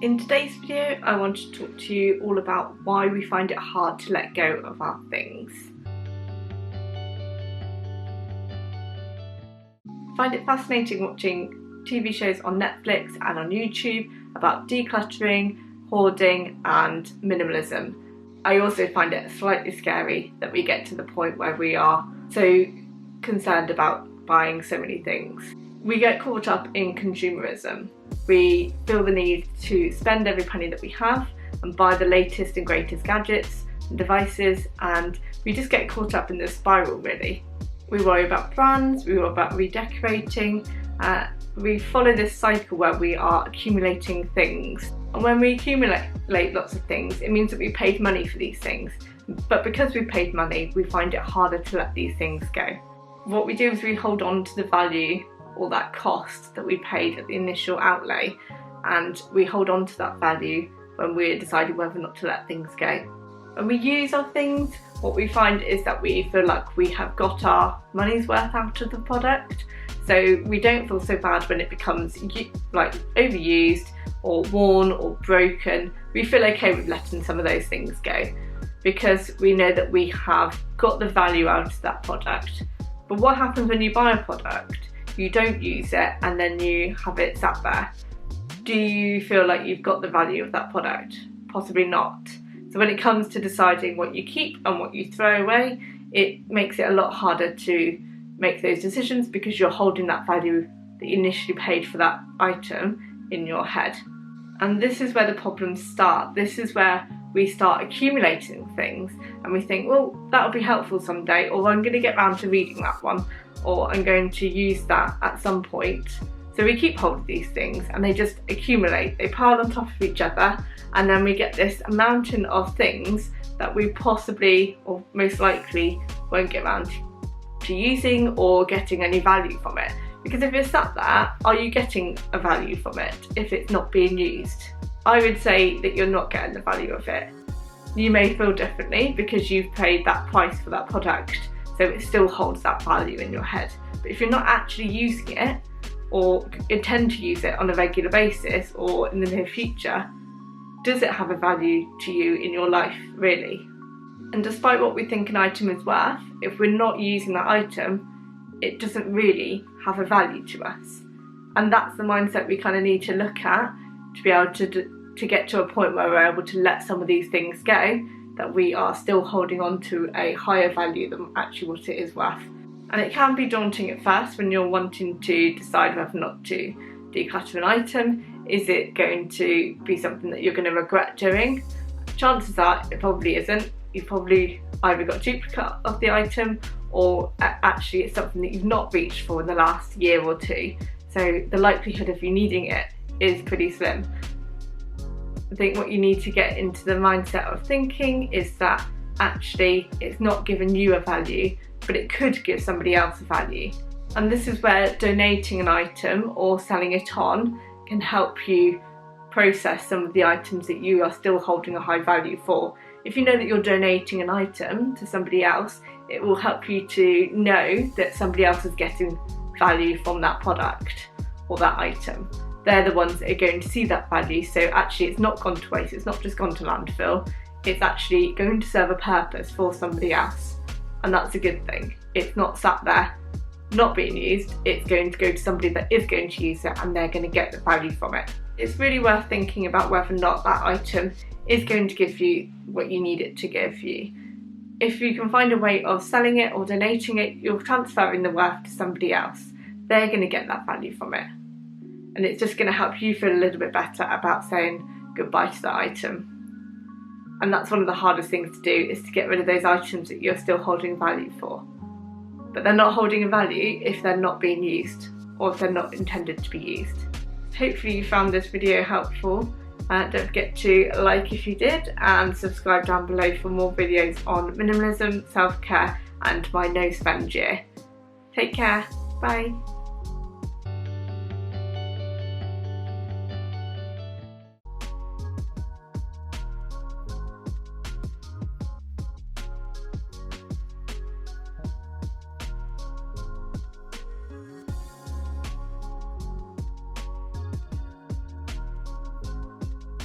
In today's video, I want to talk to you all about why we find it hard to let go of our things. I find it fascinating watching TV shows on Netflix and on YouTube about decluttering, hoarding and minimalism. I also find it slightly scary that we get to the point where we are so concerned about buying so many things. We get caught up in consumerism. We feel the need to spend every penny that we have and buy the latest and greatest gadgets and devices, and we just get caught up in this spiral really. We worry about brands, we worry about redecorating, we follow this cycle where we are accumulating things. And when we accumulate lots of things, it means that we paid money for these things. But because we paid money, we find it harder to let these things go. What we do is we hold on to the value or that cost that we paid at the initial outlay, and we hold on to that value when we're deciding whether or not to let things go. When we use our things, what we find is that we feel like we have got our money's worth out of the product, so we don't feel so bad when it becomes like overused or worn or broken. We feel okay with letting some of those things go because we know that we have got the value out of that product. But what happens when you buy a product, you don't use it and then you have it sat there? Do you feel like you've got the value of that product? Possibly not. So when it comes to deciding what you keep and what you throw away, it makes it a lot harder to make those decisions because you're holding that value that you initially paid for that item in your head. And this is where the problems start. This is where we start accumulating things and we think, well, that'll be helpful someday, or I'm going to get round to reading that one, or I'm going to use that at some point. So we keep hold of these things and they just accumulate, they pile on top of each other, and then we get this mountain of things that we possibly or most likely won't get around to using or getting any value from it. Because if it's sat there, are you getting a value from it if it's not being used? I would say that you're not getting the value of it. You may feel differently because you've paid that price for that product, so it still holds that value in your head. But if you're not actually using it or intend to use it on a regular basis or in the near future, does it have a value to you in your life really? And despite what we think an item is worth, if we're not using that item, it doesn't really have a value to us. And that's the mindset we kind of need to look at to be able to get to a point where we're able to let some of these things go, that we are still holding on to a higher value than actually what it is worth. And it can be daunting at first when you're wanting to decide whether or not to declutter an item. Is it going to be something that you're going to regret doing? Chances are it probably isn't. You've probably either got a duplicate of the item, or actually it's something that you've not reached for in the last year or two. So the likelihood of you needing it is pretty slim. I think what you need to get into the mindset of thinking is that actually it's not giving you a value, but it could give somebody else a value. And this is where donating an item or selling it on can help you process some of the items that you are still holding a high value for. If you know that you're donating an item to somebody else, it will help you to know that somebody else is getting value from that product or that item. They're the ones that are going to see that value, so actually it's not gone to waste, it's not just gone to landfill, it's actually going to serve a purpose for somebody else, and that's a good thing. It's not sat there not being used, it's going to go to somebody that is going to use it and they're going to get the value from it. It's really worth thinking about whether or not that item is going to give you what you need it to give you. If you can find a way of selling it or donating it, you're transferring the worth to somebody else. They're going to get that value from it. And it's just going to help you feel a little bit better about saying goodbye to that item. And that's one of the hardest things to do, is to get rid of those items that you're still holding value for. But they're not holding a value if they're not being used, or if they're not intended to be used. Hopefully you found this video helpful. Don't forget to like if you did, and subscribe down below for more videos on minimalism, self-care and my no spend year. Take care, bye.